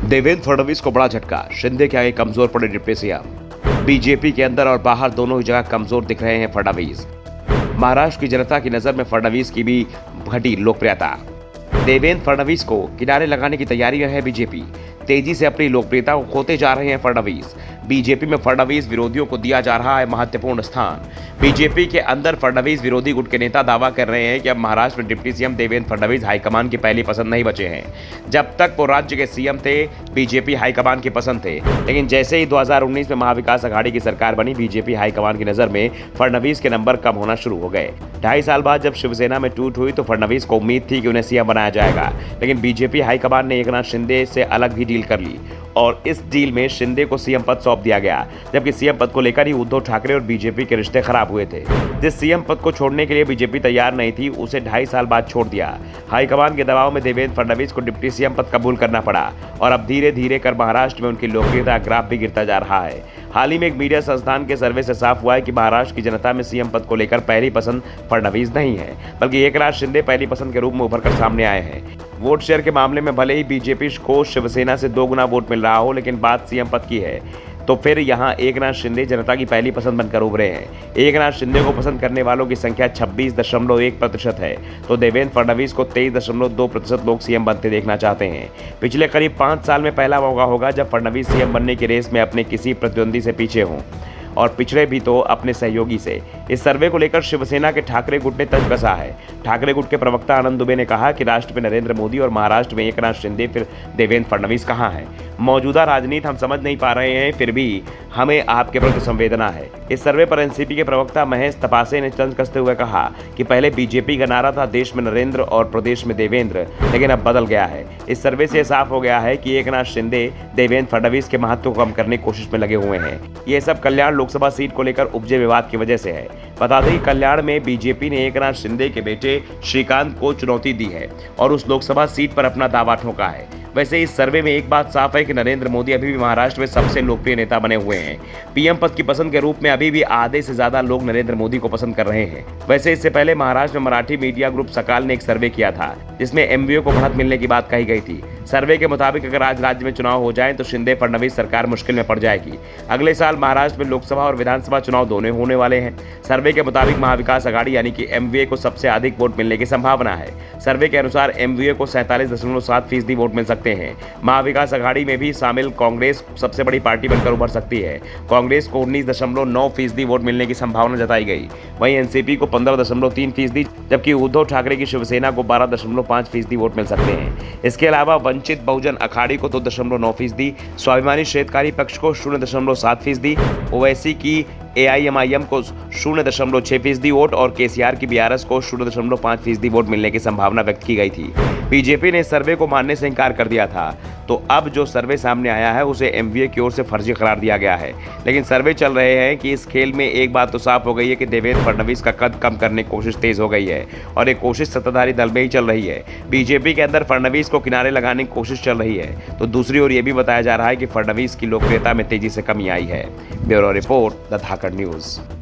देवेंद्र फडणवीस को बड़ा झटका, शिंदे के आगे कमजोर पड़े डिप्टी सीएम। बीजेपी के अंदर और बाहर दोनों ही जगह कमजोर दिख रहे हैं फडणवीस। महाराष्ट्र की जनता की नजर में फडणवीस की भी घटी लोकप्रियता। देवेंद्र फडणवीस को किनारे लगाने की तैयारी में है बीजेपी। तेजी से अपनी लोकप्रियता को खोते जा रहे हैं फडणवीस। बीजेपी में फडणवीस विरोधियों को दिया जा रहा है महत्वपूर्ण स्थान। बीजेपी के अंदर फडणवीस विरोधी गुट के नेता दावा कर रहे हैं कि अब महाराष्ट्र में deputy CM Devendra Fadnavis high command की पहली पसंद नहीं बचे हैं। जब तक वो राज्य के सीएम थे, बीजेपी हाईकमान की पसंद थे, लेकिन जैसे ही 2019 में महाविकास अघाड़ी की सरकार बनी, बीजेपी हाईकमान की नजर में फडणवीस के नंबर कम होना शुरू हो गए। 2.5 साल बाद जब शिवसेना में टूट हुई तो फडणवीस को उम्मीद थी कि उन्हें सीएम बनाया जाएगा, लेकिन बीजेपी हाईकमान ने एकनाथ शिंदे से अलग भी डील कर ली और इस डील में शिंदे को सीएम पद सौंप दिया गया, जबकि सीएम पद को लेकर ही उद्धव ठाकरे और बीजेपी के रिश्ते खराब हुए थे। जिस सीएम पद को छोड़ने के लिए बीजेपी तैयार नहीं थी, उसे 2.5 साल बाद छोड़ दिया। हाईकमान के दबाव में देवेंद्र फडणवीस को डिप्टी सीएम पद कबूल करना पड़ा और अब धीरे धीरे कर महाराष्ट्र में उनकी लोकप्रियता ग्राफ भी गिरता जा रहा है। हाल ही में एक मीडिया संस्थान के सर्वे से साफ हुआ है कि महाराष्ट्र की जनता में सीएम पद को लेकर पहली पसंद फडणवीस नहीं है, बल्कि एकनाथ शिंदे पहली पसंद के रूप में उभर कर सामने आए हैं। वोट शेयर के मामले में भले ही बीजेपी को शिवसेना से 2 गुना वोट मिल रहा हो, लेकिन बात सीएम पद की है तो फिर यहाँ एकनाथ शिंदे जनता की पहली पसंद बनकर उभरे हैं। एकनाथ शिंदे को पसंद करने वालों की संख्या 26.1% है, तो देवेंद्र फडणवीस को 23.2% लोग सीएम बनते देखना चाहते हैं। पिछले करीब 5 साल में पहला मौका होगा जब फडणवीस सीएम बनने की रेस में अपने किसी प्रतिद्वंदी से पीछे हों, और पिछड़े भी तो अपने सहयोगी से। इस सर्वे को लेकर शिवसेना के ठाकरे गुट ने तंज कसा है। ठाकरे गुट के प्रवक्ता आनंद दुबे ने कहा कि राष्ट्र में नरेंद्र मोदी और महाराष्ट्र में एकनाथ शिंदे, फिर देवेंद्र फडणवीस कहाँ हैं? मौजूदा राजनीति हम समझ नहीं पा रहे हैं, फिर भी हमें आपके प्रति संवेदना है। इस सर्वे पर एनसीपी के प्रवक्ता महेश तपासे ने तंज कसते हुए कहा कि पहले बीजेपी का नारा था देश में नरेंद्र और प्रदेश में देवेंद्र, लेकिन अब बदल गया है। इस सर्वे से साफ हो गया है कि एकनाथ शिंदे देवेंद्र फडणवीस के महत्व को कम करने की कोशिश में लगे हुए हैं। ये सब कल्याण लोकसभा सीट को लेकर उपजे विवाद की वजह से है। बता दें कि कल्याण में बीजेपी ने एकनाथ शिंदे के बेटे श्रीकांत को चुनौती दी है और उस लोकसभा सीट पर अपना दावा ठोका है। वैसे इस सर्वे में एक बात साफ है कि नरेंद्र मोदी अभी भी महाराष्ट्र में सबसे लोकप्रिय नेता बने हुए हैं। पीएम पद की पसंद के रूप में अभी भी आधे से ज्यादा लोग नरेंद्र मोदी को पसंद कर रहे हैं। वैसे इससे पहले महाराष्ट्र में मराठी मीडिया ग्रुप सकाल ने एक सर्वे किया था, जिसमें एमवीए को बढ़त मिलने की बात कही गई थी। सर्वे के मुताबिक अगर आज राज्य में चुनाव हो जाए तो शिंदे फडणवीस सरकार मुश्किल में पड़ जाएगी। अगले साल महाराष्ट्र में लोकसभा और विधानसभा चुनाव दोनों होने वाले हैं। सर्वे के मुताबिक महाविकास अघाड़ी यानी कि एमवीए को सबसे अधिक वोट मिलने की संभावना है। सर्वे के अनुसार एमवीए को 47.7% वोट मिल सकते हैं। महाविकास अघाड़ी में भी शामिल कांग्रेस सबसे बड़ी पार्टी बनकर उभर सकती है। कांग्रेस को 19.9% वोट मिलने की संभावना जताई गई। वहीं एनसीपी को 15.3%, जबकि उद्धव ठाकरे की शिवसेना को 12.5% वोट मिल सकते हैं। इसके अलावा वंचित बहुजन अखाड़ी को 2.9%, स्वाभिमानी श्वेतकारी पक्ष को 0.7%, ओवैसी की एआईएमआईएम को 0.6% वोट और केसीआर की बीआरएस को 0.5% वोट मिलने की संभावना व्यक्त की गई थी। बीजेपी ने सर्वे को मानने से इंकार कर दिया था, तो अब जो सर्वे सामने आया है उसे एमवीए की ओर से फर्जी करार दिया गया है। लेकिन सर्वे चल रहे हैं कि इस खेल में एक बात तो साफ हो गई है कि देवेंद्र फडणवीस का कद कम करने की कोशिश तेज हो गई है और एक कोशिश सत्ताधारी दल में ही चल रही है। बीजेपी के अंदर फडणवीस को किनारे लगाने की कोशिश चल रही है, तो दूसरी ओर यह भी बताया जा रहा है कि फडणवीस की लोकप्रियता में तेजी से कमी आई है। Bureau report, the Dhakad news.